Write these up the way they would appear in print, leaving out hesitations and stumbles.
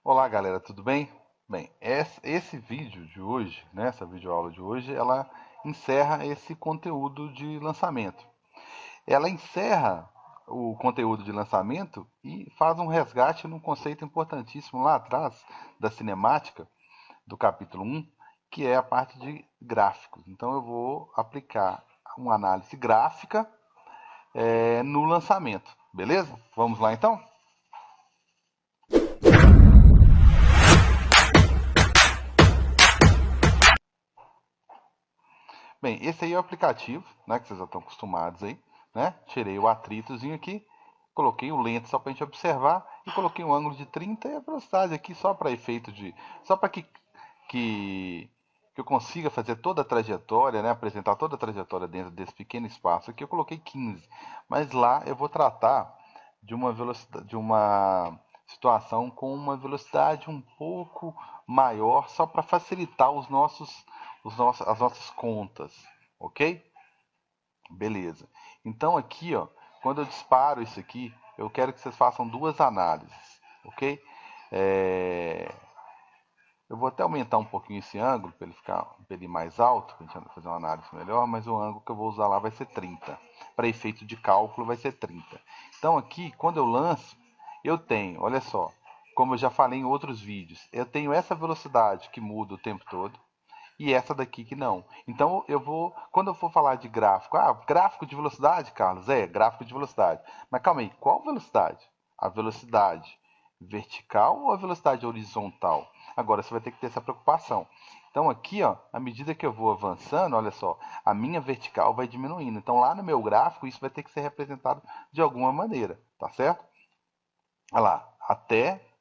Olá galera, tudo bem? Bem, esse vídeo de hoje, né, essa videoaula de hoje, ela encerra esse conteúdo de lançamento. Ela encerra o conteúdo de lançamento e faz um resgate num conceito importantíssimo lá atrás da cinemática, do capítulo 1, que é a parte de gráficos. Então eu vou aplicar uma análise gráfica no lançamento, beleza? Vamos lá então? Bem, esse aí é o aplicativo, né, que vocês já estão acostumados aí, né? Tirei o atritozinho aqui, coloquei o lente só para a gente observar e coloquei um ângulo de 30 e a velocidade aqui só para efeito de, só para que que eu consiga fazer toda a trajetória, né, apresentar toda a trajetória dentro desse pequeno espaço aqui, eu coloquei 15. Mas lá eu vou tratar de uma velocidade, de uma situação com uma velocidade um pouco maior, só para facilitar as nossas contas, ok? Beleza. Então aqui, ó, quando eu disparo isso aqui, eu quero que vocês façam duas análises, ok? É, eu vou até aumentar um pouquinho esse ângulo para ele ficar um pelín mais alto, para a gente fazer uma análise melhor, mas o ângulo que eu vou usar lá vai ser 30. Para efeito de cálculo vai ser 30. Então aqui, quando eu lanço, eu tenho, olha só, como eu já falei em outros vídeos, eu tenho essa velocidade que muda o tempo todo e essa daqui que não. Então eu vou, quando eu for falar de gráfico, gráfico de velocidade, Carlos, gráfico de velocidade. Mas calma aí, qual velocidade? A velocidade vertical ou a velocidade horizontal? Agora você vai ter que ter essa preocupação. Então aqui, ó, à medida que eu vou avançando, olha só, a minha vertical vai diminuindo. Então lá no meu gráfico isso vai ter que ser representado de alguma maneira, tá certo? Olha lá,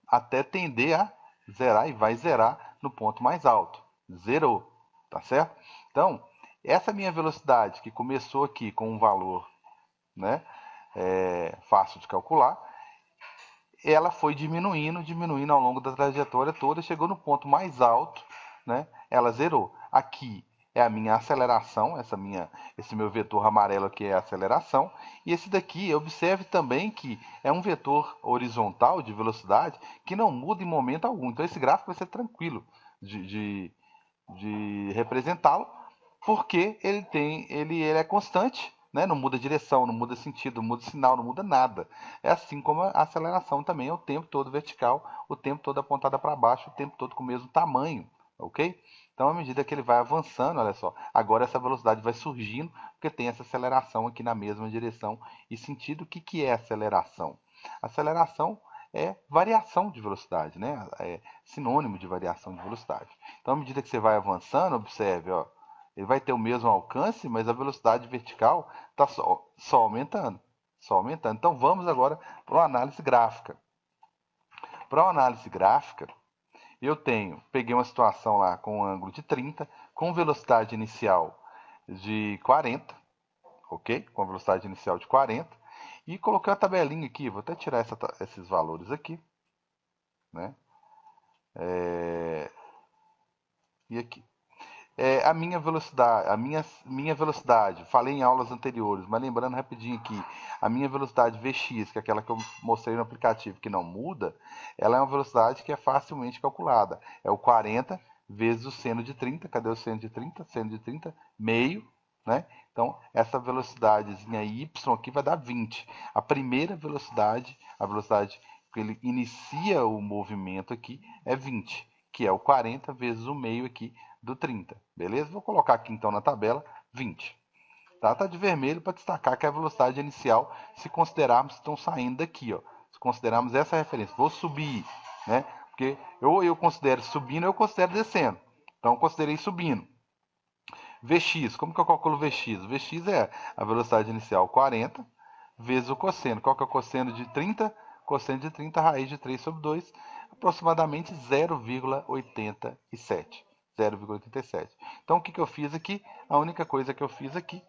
até tender a zerar e vai zerar no ponto mais alto. Zerou, tá certo? Então, essa minha velocidade que começou aqui com um valor, né, fácil de calcular, ela foi diminuindo, diminuindo ao longo da trajetória toda, chegou no ponto mais alto, né? Ela zerou. Aqui é a minha aceleração, esse meu vetor amarelo aqui é a aceleração, e esse daqui, observe também que é um vetor horizontal de velocidade que não muda em momento algum. Então esse gráfico vai ser tranquilo de, de, de representá-lo, porque ele é constante, né? Não muda direção, não muda sentido, não muda sinal, não muda nada. É assim como a aceleração também é o tempo todo vertical, o tempo todo apontada para baixo, o tempo todo com o mesmo tamanho, ok? Então, à medida que ele vai avançando, olha só, agora essa velocidade vai surgindo, porque tem essa aceleração aqui na mesma direção e sentido. O que, que é aceleração? Aceleração é variação de velocidade, né? É sinônimo de variação de velocidade. Então, à medida que você vai avançando, observe, ó, ele vai ter o mesmo alcance, mas a velocidade vertical está só aumentando. Só aumentando. Então, vamos agora para uma análise gráfica. Para uma análise gráfica, peguei uma situação lá com um ângulo de 30, com velocidade inicial de 40, ok? Com velocidade inicial de 40, e coloquei uma tabelinha aqui, vou até tirar esses valores aqui, né? E aqui. A minha velocidade, falei em aulas anteriores, mas lembrando rapidinho aqui, a minha velocidade Vx, que é aquela que eu mostrei no aplicativo que não muda, ela é uma velocidade que é facilmente calculada. É o 40 vezes o seno de 30. Cadê o seno de 30? Seno de 30, meio, né? Então, essa velocidadezinha y aqui vai dar 20. A primeira velocidade, a velocidade que ele inicia o movimento aqui é 20, que é o 40 vezes o meio aqui do 30, beleza? Vou colocar aqui então na tabela 20. Tá de vermelho para destacar que é a velocidade inicial, se considerarmos que estão saindo daqui, ó. Se considerarmos essa referência, vou subir, né? Porque eu considero subindo, eu considero descendo. Então eu considerei subindo. Vx, como que eu calculo Vx? Vx é a velocidade inicial 40 vezes o cosseno. Qual que é o cosseno de 30? Cosseno de 30, raiz de 3 sobre 2, aproximadamente 0,87. 0,87. Então o que, que eu fiz aqui? A única coisa que eu fiz aqui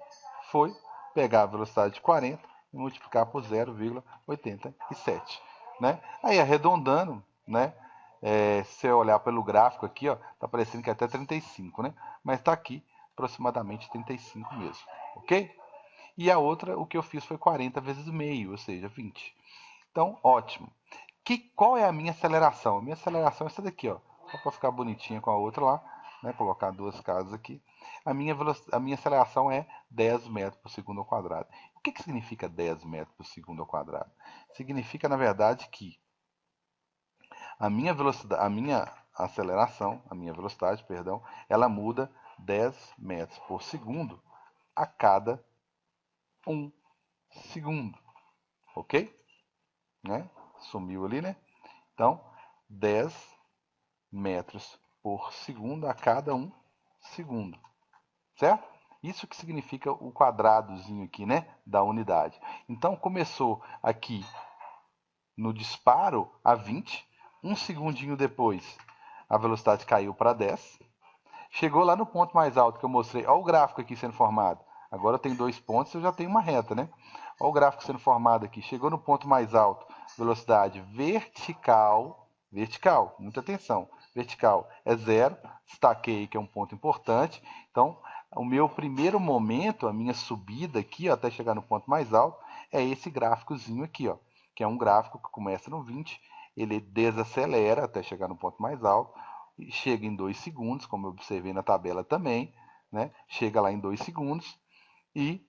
foi pegar a velocidade de 40 e multiplicar por 0,87. Né? Aí arredondando, né? Se eu olhar pelo gráfico aqui, ó, tá parecendo que é até 35, né? Mas está aqui aproximadamente 35 mesmo, ok? E a outra, o que eu fiz foi 40 vezes meio, ou seja, 20. Então, ótimo. Qual é a minha aceleração? A minha aceleração é essa daqui, ó. Só para ficar bonitinha com a outra lá, né? Colocar duas casas aqui. A minha aceleração é 10 metros por segundo ao quadrado. O que significa 10 metros por segundo ao quadrado? Significa, na verdade, que a minha velocidade, a minha velocidade, perdão, ela muda 10 metros por segundo a cada 1 segundo, ok? Né? Sumiu ali, né? Então, 10 metros por segundo a cada 1 segundo, certo? Isso que significa o quadradozinho aqui, né, da unidade. Então, começou aqui no disparo a 20, um segundinho depois a velocidade caiu para 10, chegou lá no ponto mais alto que eu mostrei. Olha o gráfico aqui sendo formado. Agora tem 2 pontos, eu já tenho uma reta, né? Olha o gráfico sendo formado aqui. Chegou no ponto mais alto, velocidade vertical, muita atenção. Vertical é 0, destaquei que é um ponto importante. Então, o meu primeiro momento, a minha subida aqui, ó, até chegar no ponto mais alto, é esse gráficozinho aqui, ó, que é um gráfico que começa no 20, ele desacelera até chegar no ponto mais alto, chega em 2 segundos, como eu observei na tabela também, né? Chega lá em 2 segundos e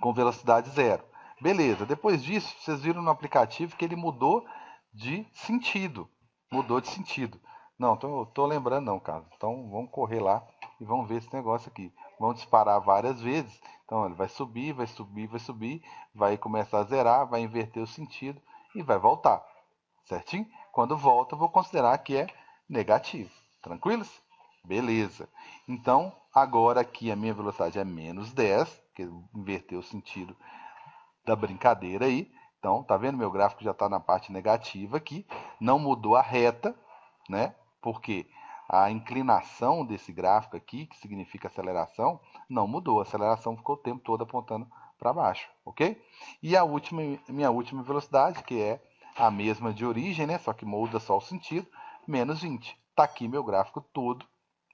com velocidade zero. Beleza, depois disso, vocês viram no aplicativo que ele mudou de sentido. Mudou de sentido. Não, tô lembrando não, cara. Então vamos correr lá e vamos ver esse negócio aqui. Vamos disparar várias vezes. Então ele vai subir, vai subir, vai subir, vai começar a zerar, vai inverter o sentido e vai voltar. Certinho? Quando volta, eu vou considerar que é negativo. Tranquilos? Beleza. Então, agora aqui a minha velocidade é menos 10, que inverteu o sentido da brincadeira aí. Então, tá vendo? Meu gráfico já está na parte negativa aqui. Não mudou a reta, né? Porque a inclinação desse gráfico aqui, que significa aceleração, não mudou. A aceleração ficou o tempo todo apontando para baixo, ok? E a minha última velocidade, que é a mesma de origem, né? Só que muda só o sentido, menos 20. Tá aqui meu gráfico todo,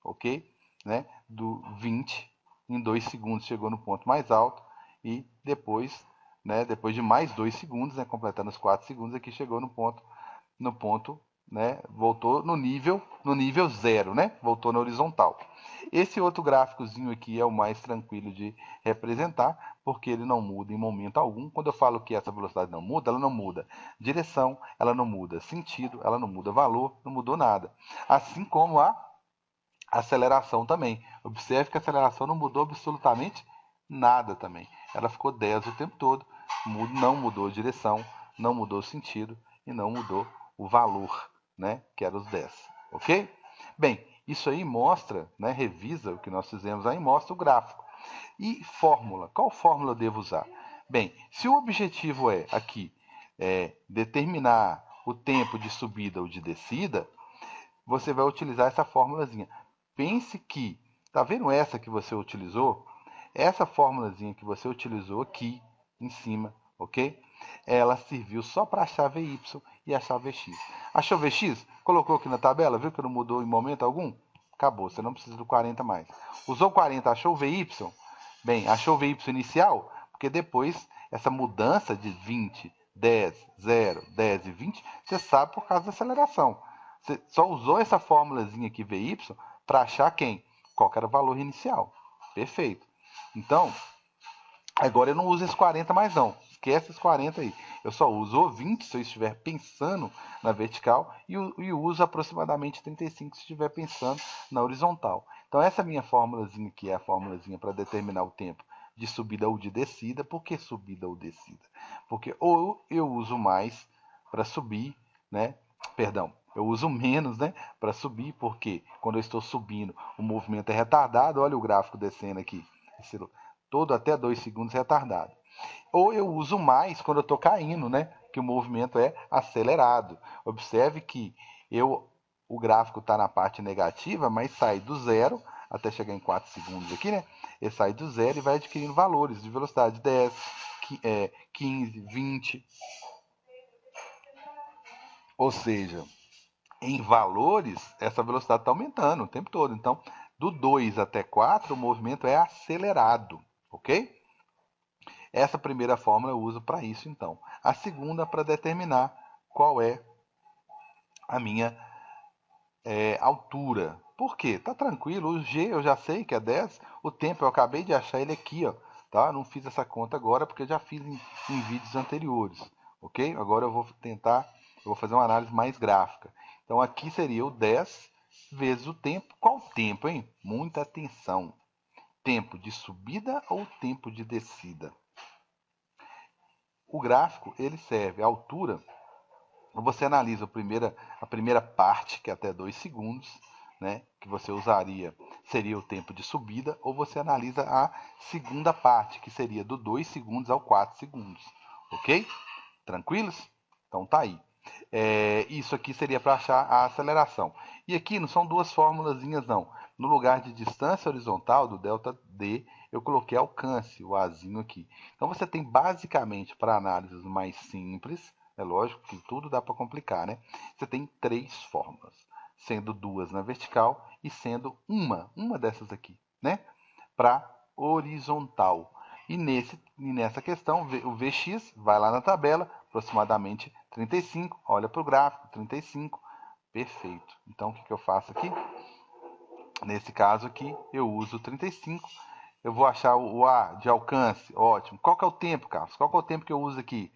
ok? Né? Do 20 em 2 segundos chegou no ponto mais alto e depois, né, depois de mais 2 segundos, né, completando os 4 segundos, aqui chegou no ponto, né, voltou no nível zero, né, voltou na horizontal. Esse outro gráficozinho aqui é o mais tranquilo de representar, porque ele não muda em momento algum. Quando eu falo que essa velocidade não muda, ela não muda direção, ela não muda sentido, ela não muda valor, não mudou nada. Assim como a aceleração também. Observe que a aceleração não mudou absolutamente nada também. Ela ficou 10 o tempo todo, não mudou direção, não mudou sentido e não mudou o valor, né, que era os 10, ok? Bem, isso aí mostra, né, revisa o que nós fizemos aí, mostra o gráfico. E fórmula, qual fórmula eu devo usar? Bem, se o objetivo é aqui determinar o tempo de subida ou de descida, você vai utilizar essa fórmulazinha. Pense que, tá vendo essa que você utilizou? Essa fórmulazinha que você utilizou aqui em cima, ok? Ela serviu só para achar VY e achar VX. Achou VX? Colocou aqui na tabela, viu que não mudou em momento algum? Acabou, você não precisa do 40 mais. Usou 40, achou VY? Bem, achou o VY inicial? Porque depois, essa mudança de 20, 10, 0, 10 e 20, você sabe por causa da aceleração. Você só usou essa fórmulazinha aqui, VY, para achar quem? Qual que era o valor inicial. Perfeito. Então, agora eu não uso esse 40 mais não. Esquece esses 40 aí. Eu só uso o 20 se eu estiver pensando na vertical e uso aproximadamente 35 se estiver pensando na horizontal. Então essa minha fórmulazinha aqui é a fórmulazinha para determinar o tempo de subida ou de descida. Por que subida ou descida? Porque ou eu uso mais para subir, né? Perdão, eu uso menos, né, para subir, porque quando eu estou subindo o movimento é retardado. Olha o gráfico descendo aqui, todo até 2 segundos retardado. Ou eu uso mais quando eu estou caindo, né, que o movimento é acelerado. Observe que o gráfico está na parte negativa, mas sai do zero até chegar em 4 segundos aqui, né? Ele sai do zero e vai adquirindo valores de velocidade 10, 15, 20. Ou seja, em valores, essa velocidade está aumentando o tempo todo. Então, do 2 até 4, o movimento é acelerado, ok? Essa primeira fórmula eu uso para isso, então. A segunda para determinar qual é a minha altura. Por quê? Tá tranquilo, o G eu já sei que é 10, o tempo eu acabei de achar ele aqui, ó, tá? Não fiz essa conta agora porque eu já fiz em vídeos anteriores, ok? Agora eu vou fazer uma análise mais gráfica. Então aqui seria o 10 vezes o tempo. Qual o tempo, hein? Muita atenção. Tempo de subida ou tempo de descida? O gráfico, ele serve a altura. Você analisa a primeira parte, que é até 2 segundos, né, que você usaria, seria o tempo de subida, ou você analisa a segunda parte, que seria do 2 segundos ao 4 segundos. Ok? Tranquilos? Então tá aí. Isso aqui seria para achar a aceleração. E aqui não são duas formulazinhas, não. No lugar de distância horizontal, do ΔD, eu coloquei alcance, o Azinho aqui. Então você tem basicamente, para análises mais simples, é lógico que tudo dá para complicar, né? Você tem 3 fórmulas, sendo 2 na vertical e sendo uma dessas aqui, né? Para horizontal. E nessa questão, o VX vai lá na tabela, aproximadamente 35. Olha para o gráfico, 35. Perfeito. Então, o que eu faço aqui? Nesse caso aqui, eu uso 35. Eu vou achar o A de alcance. Ótimo. Qual que é o tempo, Carlos? Qual que é o tempo que eu uso aqui?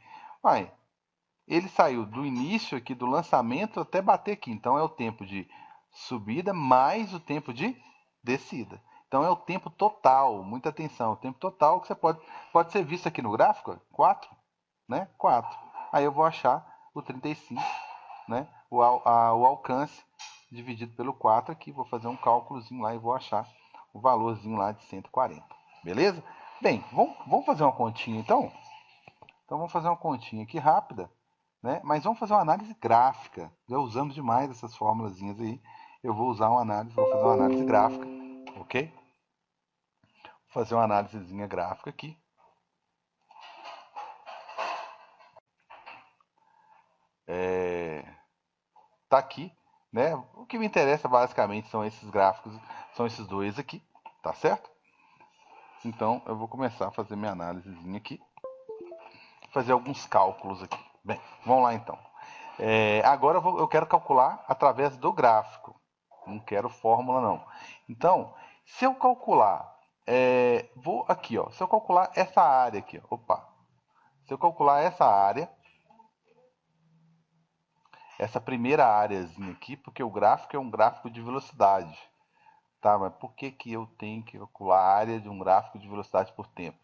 Ele saiu do início aqui do lançamento até bater aqui. Então, é o tempo de subida mais o tempo de descida. Então, é o tempo total. Muita atenção. O tempo total que você pode ser visto aqui no gráfico. 4, né? 4. Aí eu vou achar o 35, né? O alcance dividido pelo 4 aqui. Vou fazer um cálculozinho lá e vou achar o valorzinho lá de 140. Beleza? Bem, vamos fazer uma continha então? Então vamos fazer uma continha aqui rápida, né? Mas vamos fazer uma análise gráfica. Já usamos demais essas formulazinhas aí. Eu vou fazer uma análise gráfica, ok? Vou fazer uma análisezinha gráfica aqui. Tá aqui, né? O que me interessa basicamente são esses gráficos, são esses dois aqui, tá certo? Então eu vou começar a fazer minha análisezinha aqui, fazer alguns cálculos aqui. Bem, vamos lá então. Agora eu quero calcular através do gráfico, não quero fórmula não. Então, se eu calcular, vou aqui, ó, se eu calcular essa área aqui, ó, se eu calcular essa área, essa primeira áreazinha aqui, porque o gráfico é um gráfico de velocidade. Tá, mas por que que eu tenho que calcular a área de um gráfico de velocidade por tempo?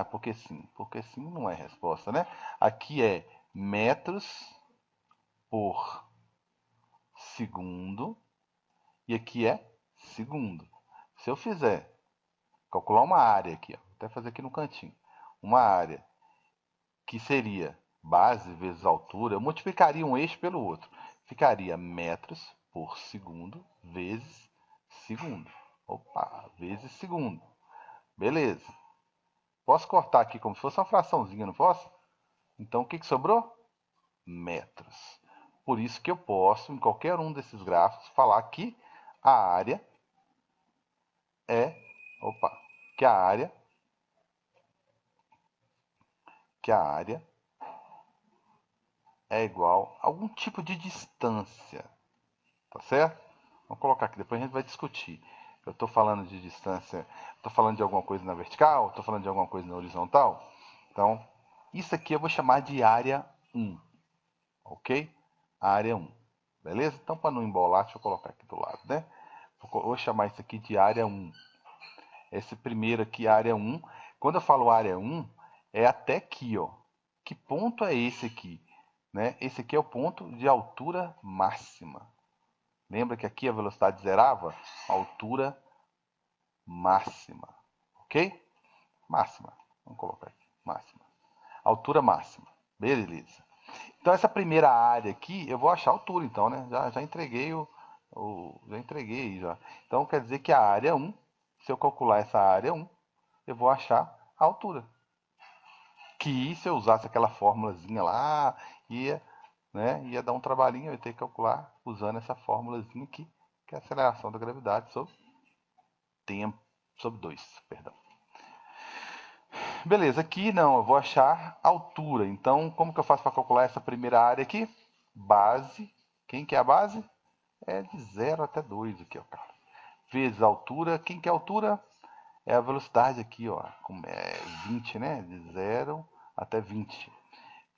Porque sim. Porque sim não é resposta, né? Aqui é metros por segundo e aqui é segundo. Se eu fizer, calcular uma área aqui, ó, vou até fazer aqui no cantinho, uma área que seria base vezes altura, eu multiplicaria um eixo pelo outro. Ficaria metros por segundo vezes segundo. Vezes segundo. Beleza. Posso cortar aqui como se fosse uma fraçãozinha, não posso? Então, o que sobrou? Metros. Por isso que eu posso, em qualquer um desses gráficos, falar que a área é... que a área... é igual a algum tipo de distância. Tá certo? Vamos colocar aqui, depois a gente vai discutir. Eu estou falando de distância, estou falando de alguma coisa na vertical, estou falando de alguma coisa na horizontal. Então, isso aqui eu vou chamar de área 1, ok? Área 1, beleza? Então, para não embolar, deixa eu colocar aqui do lado, né? Vou chamar isso aqui de área 1. Esse primeiro aqui, área 1. Quando eu falo área 1, é até aqui, ó. Que ponto é esse aqui? Né? Esse aqui é o ponto de altura máxima. Lembra que aqui a velocidade zerava? Altura máxima. Ok? Máxima. Vamos colocar aqui. Máxima. Altura máxima. Beleza. Então essa primeira área aqui, eu vou achar a altura então, né? Já entreguei já entreguei aí já. Então quer dizer que a área 1, se eu calcular essa área 1, eu vou achar a altura. Que se eu usasse aquela formulazinha lá, ia dar um trabalhinho, eu ia ter que calcular usando essa formulazinha aqui, que é a aceleração da gravidade sobre tempo, sobre 2, perdão. Beleza, aqui não, eu vou achar altura. Então, como que eu faço para calcular essa primeira área aqui? Base. Quem que é a base? É de 0 até 2 aqui, ó, cara. Vezes a altura. Quem que é a altura? É a velocidade aqui, ó. É 20, né? De 0 até 20.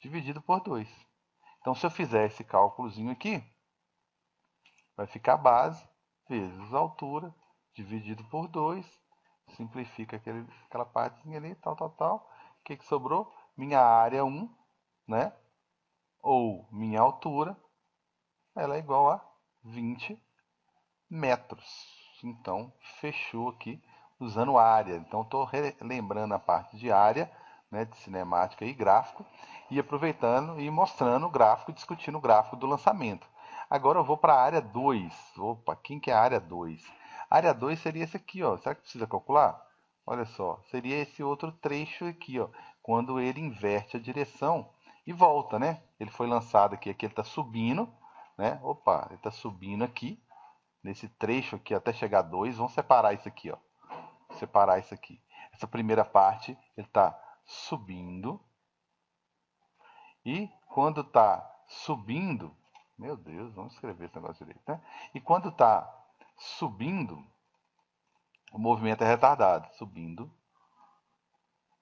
Dividido por 2. Então, se eu fizer esse cálculozinho aqui, vai ficar base vezes a altura dividido por 2. Simplifica aquela partezinha ali, tal, tal, tal. O que sobrou? Minha área 1, né? Ou minha altura, ela é igual a 20 metros. Então, fechou aqui usando área. Então, estou lembrando a parte de área, né, de cinemática e gráfico, e aproveitando e mostrando o gráfico, discutindo o gráfico do lançamento. Agora eu vou para a área 2. Opa, quem que é a área 2? A área 2 seria esse aqui, ó. Será que precisa calcular? Olha só, seria esse outro trecho aqui, ó, quando ele inverte a direção e volta, né? Ele foi lançado aqui, aqui ele está subindo, né? Opa, ele está subindo aqui, nesse trecho aqui até chegar a 2. Vamos separar isso aqui, ó. Separar isso aqui. Essa primeira parte, ele está subindo. E quando está subindo, meu Deus, vamos escrever esse negócio direito, né? E quando está subindo, o movimento é retardado. Subindo,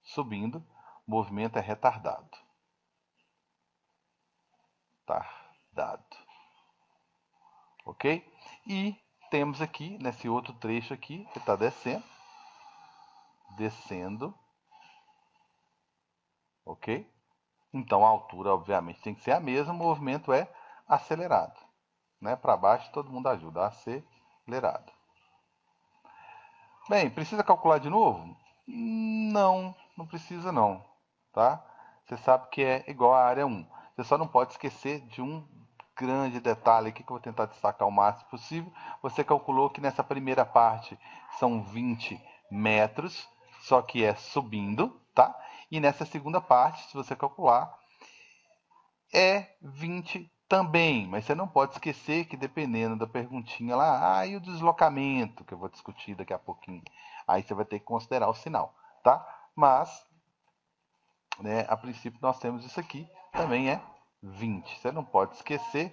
subindo, o movimento é retardado. Tardado. Ok? E temos aqui, nesse outro trecho aqui, que está descendo. Descendo. Ok? Então a altura, obviamente, tem que ser a mesma, o movimento é acelerado. Né? Para baixo, todo mundo ajuda. Acelerado. Bem, precisa calcular de novo? Não, não precisa não, tá? Você sabe que é igual à área 1. Você só não pode esquecer de um grande detalhe aqui que eu vou tentar destacar o máximo possível. Você calculou que nessa primeira parte são 20 metros, só que é subindo, tá? E nessa segunda parte, se você calcular, é 20 também, mas você não pode esquecer que dependendo da perguntinha lá, e o deslocamento, que eu vou discutir daqui a pouquinho, aí você vai ter que considerar o sinal, tá? Mas, né, a princípio nós temos isso aqui, também é 20. Você não pode esquecer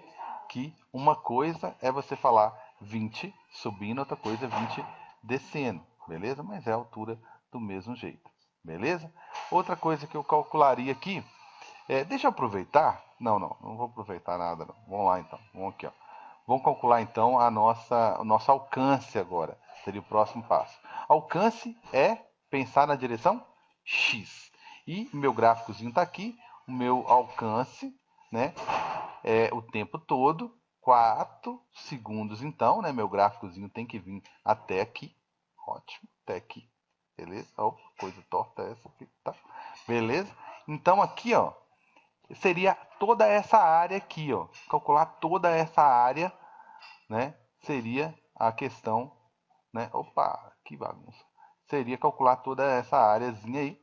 que uma coisa é você falar 20 subindo, outra coisa é 20 descendo, beleza? Mas é a altura do mesmo jeito, beleza? Outra coisa que eu calcularia aqui deixa eu aproveitar. Não vou aproveitar nada. Não. Vamos lá então. Vamos aqui, ó. Vamos calcular então o nosso alcance agora. Seria o próximo passo. Alcance é pensar na direção X. E o meu gráficozinho está aqui. O meu alcance, né? É o tempo todo. 4 segundos então, né? Meu gráficozinho tem que vir até aqui. Ótimo, até aqui. Beleza? Oh, coisa torta essa aqui, tá? Beleza? Então aqui, ó, seria toda essa área aqui, ó. Calcular toda essa área, né? Seria a questão, né? Opa, que bagunça. Seria calcular toda essa áreazinha aí.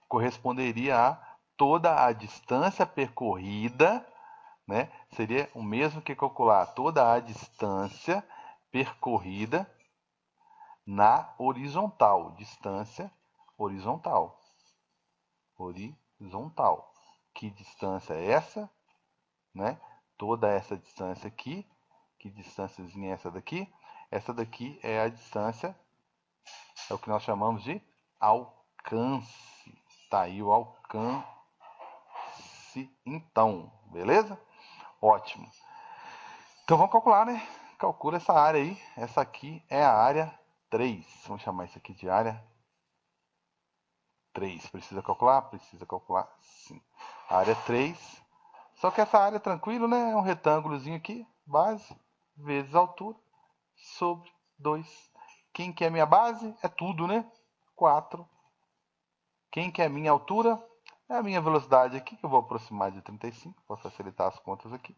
Corresponderia a toda a distância percorrida, né? Seria o mesmo que calcular toda a distância percorrida na horizontal. Distância horizontal. Horizontal. Que distância é essa? Né? Toda essa distância aqui. Que distânciazinha é essa daqui? Essa daqui é a distância, é o que nós chamamos de alcance. Tá aí o alcance, então, beleza? Ótimo. Então vamos calcular, né? Calcula essa área aí. Essa aqui é a área 3. Vamos chamar isso aqui de área 3. Precisa calcular? Precisa calcular, sim. Área 3. Só que essa área tranquilo, né? É um retângulozinho aqui, base, vezes altura, sobre 2. Quem que é minha base? É tudo, né? 4. Quem que é minha altura? É a minha velocidade aqui, que eu vou aproximar de 35, para facilitar as contas aqui.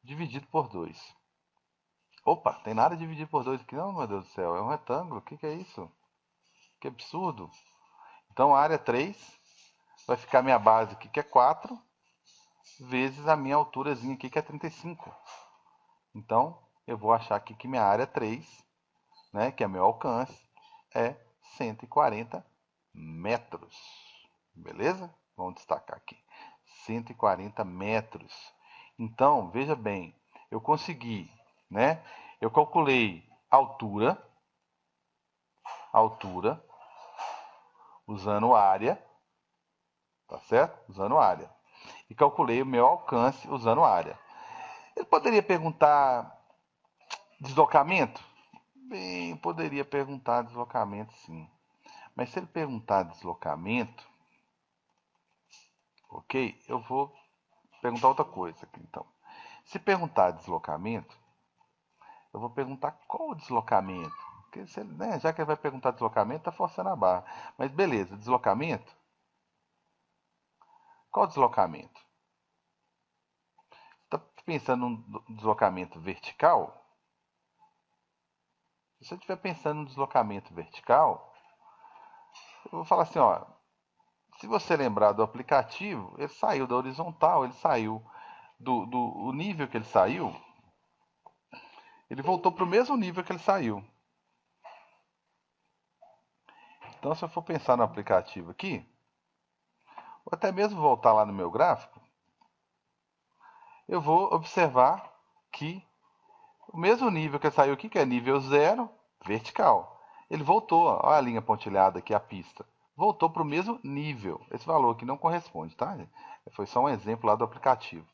Dividido por 2. Opa, tem nada dividido por 2 aqui não, meu Deus do céu. É um retângulo. O que que é isso? Que absurdo. Então, a área 3 vai ficar minha base aqui, que é 4, vezes a minha alturazinha aqui, que é 35. Então, eu vou achar aqui que minha área 3, né, que é meu alcance, é 140 metros. Beleza? Vamos destacar aqui. 140 metros. Então, veja bem, eu consegui, né? Eu calculei altura, usando área, tá certo? Usando área. E calculei o meu alcance usando área. Ele poderia perguntar deslocamento? Bem, poderia perguntar deslocamento, sim. Mas se ele perguntar deslocamento, ok? Eu vou perguntar outra coisa aqui, então. Se perguntar deslocamento, eu vou perguntar qual o deslocamento. Porque se ele, né, já que ele vai perguntar deslocamento, está forçando a barra. Mas beleza, deslocamento? Qual o deslocamento? Está pensando num deslocamento vertical? Se você estiver pensando no deslocamento vertical, eu vou falar assim, ó, se você lembrar do aplicativo, ele saiu da horizontal, ele saiu o nível que ele saiu, ele voltou para o mesmo nível que ele saiu. Então, se eu for pensar no aplicativo aqui, ou até mesmo voltar lá no meu gráfico, eu vou observar que o mesmo nível que ele saiu aqui, que é nível 0, vertical, ele voltou, olha a linha pontilhada aqui, a pista, voltou para o mesmo nível. Esse valor aqui não corresponde, tá? Foi só um exemplo lá do aplicativo.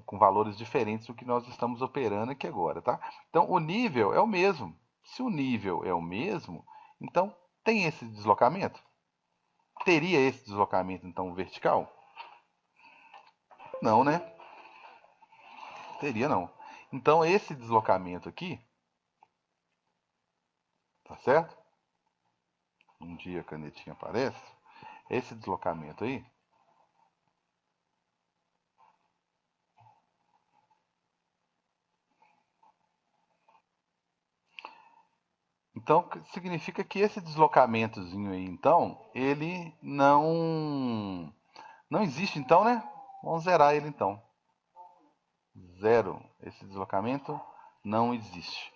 Com valores diferentes do que nós estamos operando aqui agora, tá? Então, o nível é o mesmo. Se o nível é o mesmo, então tem esse deslocamento? Teria esse deslocamento, então, vertical? Não, né? Teria não. Então, esse deslocamento aqui, tá certo? Um dia a canetinha aparece. Esse deslocamento aí, então significa que esse deslocamentozinho aí, então, ele não existe, então, né? Vamos zerar ele, então. Zero. Esse deslocamento não existe.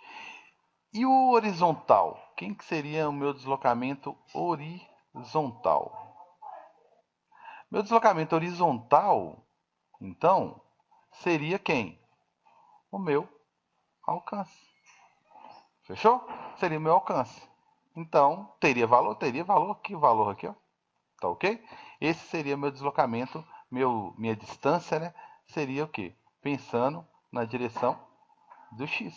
E o horizontal? Quem que seria o meu deslocamento horizontal? Meu deslocamento horizontal, então, seria quem? O meu alcance. Fechou? Seria o meu alcance. Então, teria valor? Teria valor. Que valor aqui, ó? Tá ok? Esse seria meu deslocamento, minha distância, né? Seria o quê? Pensando na direção do x.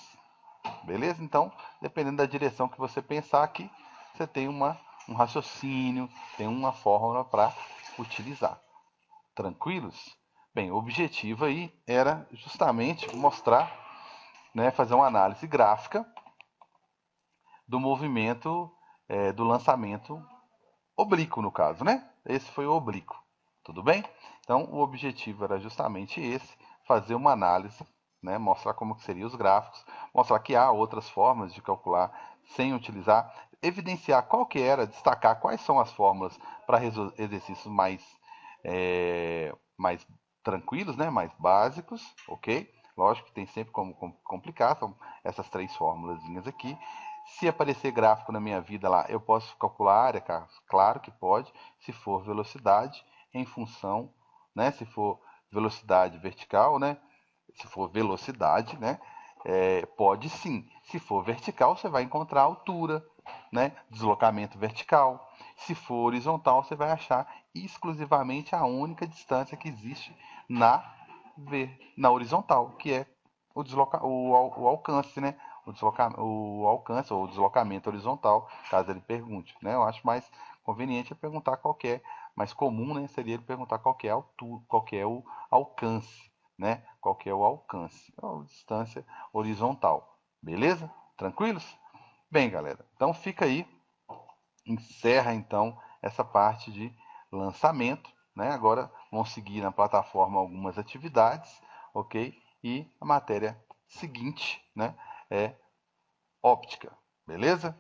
Beleza? Então, dependendo da direção que você pensar aqui, você tem um raciocínio, tem uma fórmula para utilizar. Tranquilos? Bem, o objetivo aí era justamente mostrar, né, fazer uma análise gráfica do movimento do lançamento oblíquo, no caso, né? Esse foi o oblíquo. Tudo bem? Então, o objetivo era justamente esse, fazer uma análise, né? Mostrar como que seriam os gráficos, mostrar que há outras formas de calcular sem utilizar, evidenciar qual que era, destacar quais são as fórmulas para exercícios mais tranquilos, né? Mais básicos, ok? Lógico que tem sempre como complicar, são essas três fórmulas aqui. Se aparecer gráfico na minha vida lá, eu posso calcular a área, claro que pode, se for velocidade em função, né? Se for velocidade vertical, né? Se for velocidade, né? Pode sim. Se for vertical, você vai encontrar altura, né? Deslocamento vertical. Se for horizontal, você vai achar exclusivamente a única distância que existe na horizontal, que é o alcance, né? O alcance ou o deslocamento horizontal, caso ele pergunte, né? Eu acho mais conveniente perguntar qual é, mais comum, né? Seria ele perguntar qual é a altura, qual é o alcance, né? Qual é o alcance, a distância horizontal, beleza? Tranquilos? Bem, galera, então fica aí, encerra então essa parte de lançamento, né? Agora vão seguir na plataforma algumas atividades, ok? E a matéria seguinte, né, é óptica, beleza?